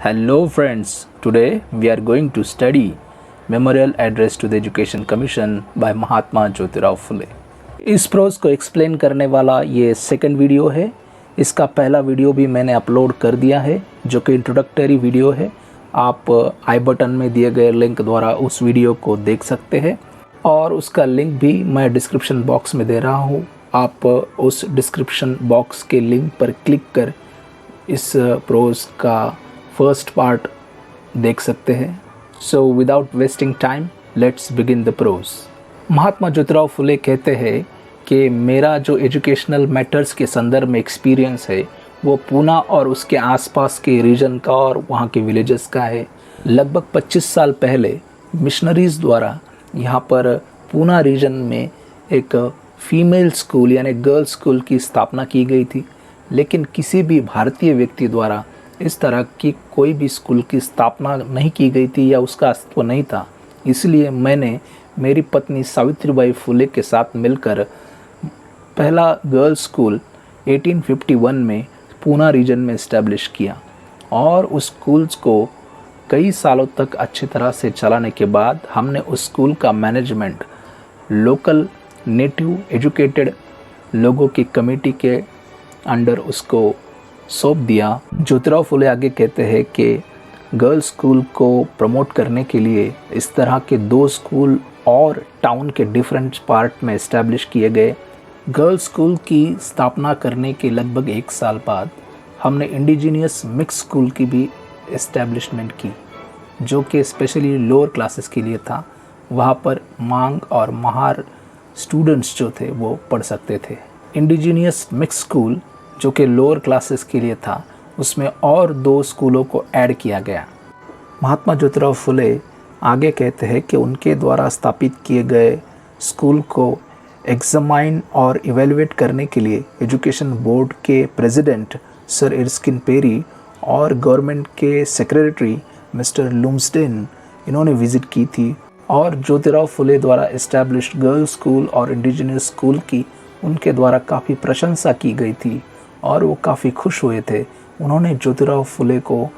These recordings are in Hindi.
Hello friends, today we are going to study Memorial Address to the Education Commission by महात्मा ज्योतिराव फुले। इस प्रोज को एक्सप्लेन करने वाला ये सेकंड वीडियो है। इसका पहला वीडियो भी मैंने अपलोड कर दिया है जो कि इंट्रोडक्टरी वीडियो है। आप आई बटन में दिए गए लिंक द्वारा उस वीडियो को देख सकते हैं और उसका लिंक भी मैं डिस्क्रिप्शन बॉक्स में दे रहा हूँ। आप उस डिस्क्रिप्शन बॉक्स के लिंक पर क्लिक कर इस प्रोज का फर्स्ट पार्ट देख सकते हैं। So without wasting time let's begin the prose. Mahatma Jyotirao Phule कहते हैं कि मेरा जो एजुकेशनल मैटर्स के संदर्भ में एक्सपीरियंस है वो पूना और उसके आसपास के रीजन का और वहाँ के विलेजेस का है। लगभग 25 साल पहले मिशनरीज़ द्वारा यहाँ पर पूना रीजन में एक फ़ीमेल स्कूल यानी गर्ल्स स्कूल की स्थापना की गई थी, लेकिन किसी भी भारतीय व्यक्ति द्वारा इस तरह की कोई भी स्कूल की स्थापना नहीं की गई थी या उसका अस्तित्व नहीं था। इसलिए मैंने मेरी पत्नी सावित्रीबाई फुले के साथ मिलकर पहला गर्ल्स स्कूल 1851 में पूना रीजन में इस्टेब्लिश किया और उस स्कूल्स को कई सालों तक अच्छी तरह से चलाने के बाद हमने उस स्कूल का मैनेजमेंट लोकल नेटिव एजुकेटेड लोगों की कमेटी के अंडर उसको सौंप दिया। ज्योतिराव फुले आगे कहते हैं कि गर्ल्स स्कूल को प्रमोट करने के लिए इस तरह के 2 स्कूल और टाउन के डिफरेंट पार्ट में इस्टेब्लिश किए गए। गर्ल्स स्कूल की स्थापना करने के लगभग 1 साल बाद हमने इंडिजीनियस मिक्स स्कूल की भी इस्टेब्लिशमेंट की जो कि स्पेशली लोअर क्लासेस के लिए था। वहाँ पर मांग और महार स्टूडेंट्स जो थे वो पढ़ सकते थे। इंडिजीनियस मिक्स स्कूल जो कि लोअर क्लासेस के लिए था उसमें और 2 स्कूलों को ऐड किया गया। महात्मा ज्योतिराव फुले आगे कहते हैं कि उनके द्वारा स्थापित किए गए स्कूल को एग्जामाइन और इवेलुएट करने के लिए एजुकेशन बोर्ड के प्रेसिडेंट सर एर्स्किन पेरी और गवर्नमेंट के सेक्रेटरी मिस्टर लुम्सडेन इन्होंने विज़िट की थी और ज्योतिराव फुले द्वारा इस्टेब्लिश्ड गर्ल्स स्कूल और इंडिजिनियस स्कूल की उनके द्वारा काफ़ी प्रशंसा की गई थी और वो काफ़ी खुश हुए थे। उन्होंने ज्योतिराव फुले को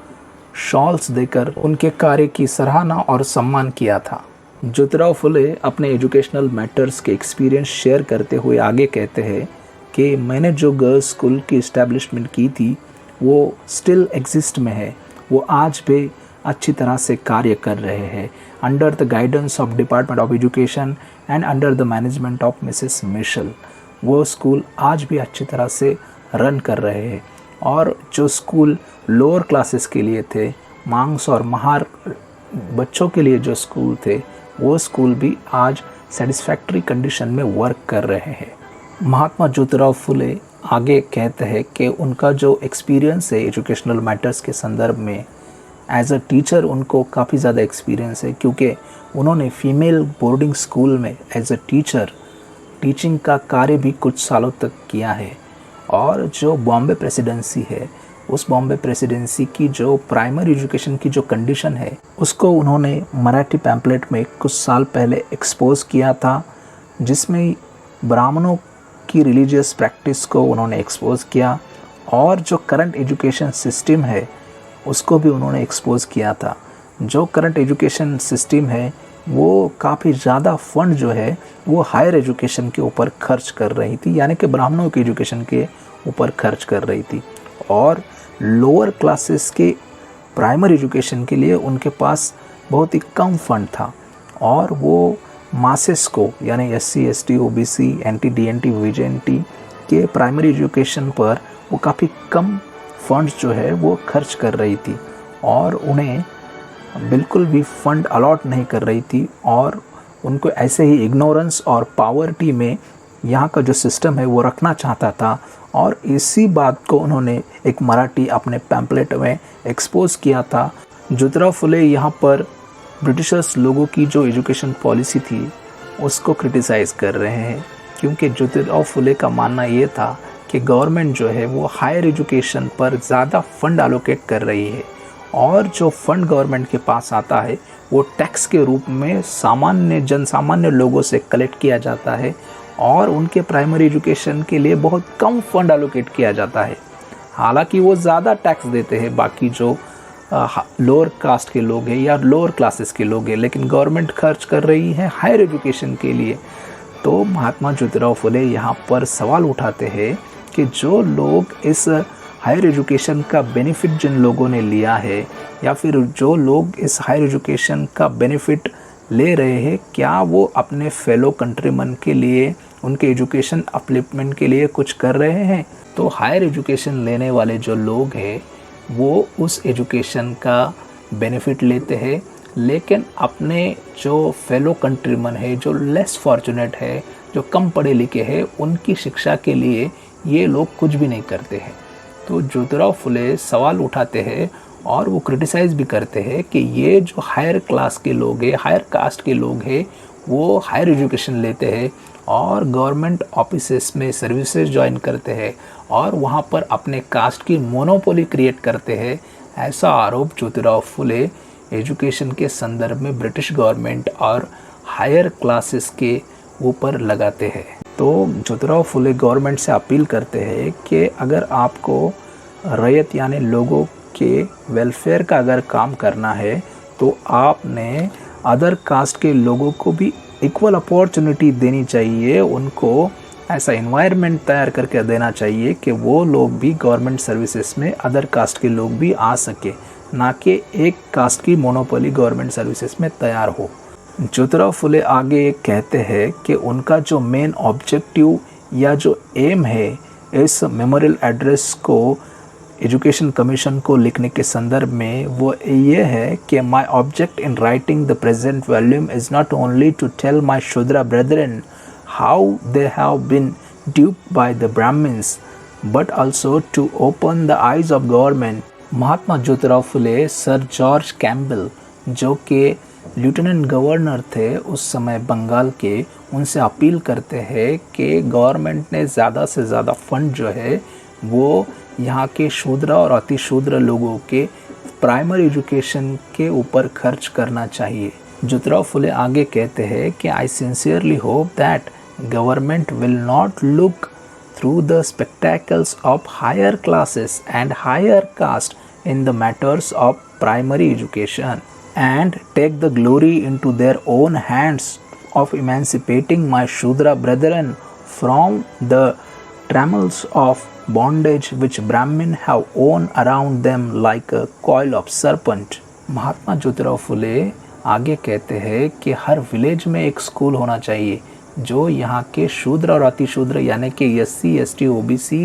शॉल्स देकर उनके कार्य की सराहना और सम्मान किया था। ज्योतिराव फुले अपने एजुकेशनल मैटर्स के एक्सपीरियंस शेयर करते हुए आगे कहते हैं कि मैंने जो गर्ल्स स्कूल की इस्टेब्लिशमेंट की थी वो स्टिल एग्जिस्ट में है। वो आज भी अच्छी तरह से कार्य कर रहे हैं under the guidance of department of education and under the management of Mrs Michelle. वो स्कूल आज भी अच्छी तरह से रन कर रहे हैं और जो स्कूल लोअर क्लासेस के लिए थे, मांग्स और महार बच्चों के लिए जो स्कूल थे, वो स्कूल भी आज सेटिस्फैक्ट्री कंडीशन में वर्क कर रहे हैं। महात्मा ज्योतिराव फुले आगे कहते हैं कि उनका जो एक्सपीरियंस है एजुकेशनल मैटर्स के संदर्भ में एज अ टीचर उनको काफ़ी ज़्यादा एक्सपीरियंस है क्योंकि उन्होंने फीमेल बोर्डिंग स्कूल में एज अ टीचर टीचिंग का कार्य भी कुछ सालों तक किया है और जो बॉम्बे प्रेसिडेंसी है उस बॉम्बे प्रेसिडेंसी की जो प्राइमरी एजुकेशन की जो कंडीशन है उसको उन्होंने मराठी पैम्पलेट में कुछ साल पहले एक्सपोज किया था, जिसमें ब्राह्मणों की रिलीजियस प्रैक्टिस को उन्होंने एक्सपोज किया और जो करंट एजुकेशन सिस्टम है उसको भी उन्होंने एक्सपोज किया था। जो करंट एजुकेशन सिस्टम है वो काफ़ी ज़्यादा फंड जो है वो हायर एजुकेशन के ऊपर खर्च कर रही थी, यानी कि ब्राह्मणों की एजुकेशन के ऊपर खर्च कर रही थी और लोअर क्लासेस के प्राइमरी एजुकेशन के लिए उनके पास बहुत ही कम फंड था और वो मासेस को यानी SC ST OBC NT DNT VJNT के प्राइमरी एजुकेशन पर वो काफ़ी कम फंड्स जो है वो खर्च कर रही थी और उन्हें बिल्कुल भी फंड अलॉट नहीं कर रही थी और उनको ऐसे ही इग्नोरेंस और पावर्टी में यहाँ का जो सिस्टम है वो रखना चाहता था और इसी बात को उन्होंने एक मराठी अपने पैम्पलेट में एक्सपोज किया था। ज्योतिराव फुले यहाँ पर ब्रिटिशर्स लोगों की जो एजुकेशन पॉलिसी थी उसको क्रिटिसाइज़ कर रहे हैं क्योंकि ज्योतिराव फुले का मानना ये था कि गवर्नमेंट जो है वो हायर एजुकेशन पर ज़्यादा फंड एलोकेट कर रही है और जो फंड गवर्नमेंट के पास आता है वो टैक्स के रूप में जनसामान्य लोगों से कलेक्ट किया जाता है और उनके प्राइमरी एजुकेशन के लिए बहुत कम फंड एलोकेट किया जाता है। हालांकि वो ज़्यादा टैक्स देते हैं बाकी जो लोअर कास्ट के लोग हैं या लोअर क्लासेस के लोग हैं, लेकिन गवर्नमेंट खर्च कर रही है हायर एजुकेशन के लिए। तो महात्मा ज्योतिराव फुले यहाँ पर सवाल उठाते हैं कि जो लोग इस हायर एजुकेशन का बेनिफिट जिन लोगों ने लिया है या फिर जो लोग इस हायर एजुकेशन का बेनिफिट ले रहे हैं, क्या वो अपने फेलो कंट्रीमैन के लिए, उनके एजुकेशन अपलिफ्टमेंट के लिए कुछ कर रहे हैं। तो हायर एजुकेशन लेने वाले जो लोग हैं वो उस एजुकेशन का बेनिफिट लेते हैं, लेकिन अपने जो फेलो कंट्रीमैन है, जो लेस फॉर्चुनेट है, जो कम पढ़े लिखे हैं, उनकी शिक्षा के लिए ये लोग कुछ भी नहीं करते हैं। तो ज्योतिराव फुले सवाल उठाते हैं और वो क्रिटिसाइज़ भी करते हैं कि ये जो हायर क्लास के लोग हैं, हायर कास्ट के लोग हैं, वो हायर एजुकेशन लेते हैं और गवर्नमेंट ऑफिसेस में सर्विसेज ज्वाइन करते हैं और वहाँ पर अपने कास्ट की मोनोपोली क्रिएट करते हैं। ऐसा आरोप ज्योतिराव फुले एजुकेशन के संदर्भ में ब्रिटिश गवर्नमेंट और हायर क्लासेस के ऊपर लगाते हैं। तो ज्योतिराव फुले गवर्नमेंट से अपील करते हैं कि अगर आपको रैयत यानी लोगों के वेलफेयर का अगर काम करना है तो आपने अदर कास्ट के लोगों को भी इक्वल अपॉर्चुनिटी देनी चाहिए। उनको ऐसा इन्वायरमेंट तैयार करके देना चाहिए कि वो लोग भी गवर्नमेंट सर्विसेज में अदर कास्ट के लोग भी आ सके, ना कि एक कास्ट की मोनोपोली गवर्नमेंट सर्विसेज में तैयार हो। ज्योतिराव फुले आगे कहते हैं कि उनका जो मेन ऑब्जेक्टिव या जो एम है इस मेमोरियल एड्रेस को एजुकेशन कमीशन को लिखने के संदर्भ में, वो ये है कि my object in writing the present volume is not only to tell my Shudra brethren how they have been duped by the Brahmans but also to open the eyes of government. Mahatma Jyotirao Phule sir George Campbell, जो कि लेफ्टिनेंट गवर्नर थे उस समय बंगाल के, उनसे अपील करते हैं कि गवर्नमेंट ने ज़्यादा से ज़्यादा फंड जो है वो यहाँ के शूद्र और अति शूद्र लोगों के प्राइमरी एजुकेशन के ऊपर खर्च करना चाहिए। ज्योतिराव फुले आगे कहते हैं कि I sincerely hope that government will not look through the spectacles of higher classes and higher caste in the matters of primary education and take the glory into their own hands of emancipating my Shudra brethren from the trammels of bondage which Brahmin have worn around them like a coil of serpent। महात्मा ज्योतिराव फुले आगे कहते हैं कि हर विलेज में एक स्कूल होना चाहिए जो यहाँ के शूद्र और अति शूद्र यानी कि SC ST OBC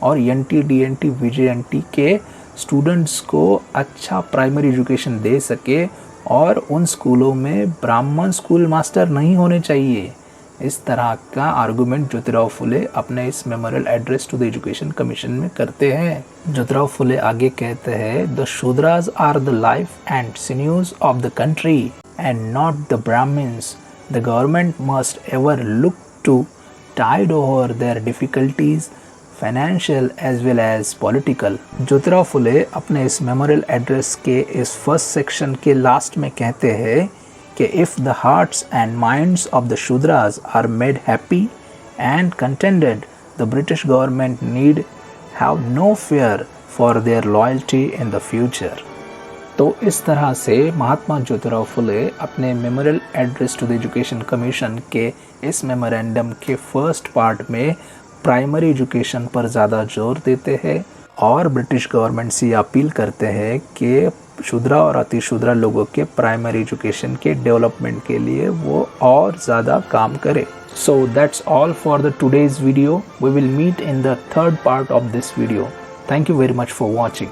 और NT DNT VJNT के स्टूडेंट्स को अच्छा प्राइमरी एजुकेशन दे सके, और उन स्कूलों में ब्राह्मण स्कूल मास्टर नहीं होने चाहिए। इस तरह का आर्गुमेंट ज्योतिराव फुले अपने इस memorial address to the education commission में करते हैं। ज्योतिराव फुले आगे कहते हैं, the Shudras are the life and sinews of the country and not the Brahmans. The government must ever look to tide over their difficulties financial as well as political. Jyotirao Phule अपने इस मेमोरियल एड्रेस के इस फर्स्ट सेक्शन के लास्ट में कहते हैं कि if the hearts and minds of the Shudras are made happy and contented, the British government need have no fear for their loyalty in the future. तो इस तरह से महात्मा ज्योतिराव फुले अपने memorial address to the education commission के इस मेमोरेंडम के फर्स्ट पार्ट में प्राइमरी एजुकेशन पर ज़्यादा जोर देते हैं और ब्रिटिश गवर्नमेंट से अपील करते हैं कि शूद्रा और अति शूद्रा लोगों के प्राइमरी एजुकेशन के डेवलपमेंट के लिए वो और ज़्यादा काम करे। So that's all for the today's video. We will meet in the third part of this video. Thank you very much for watching.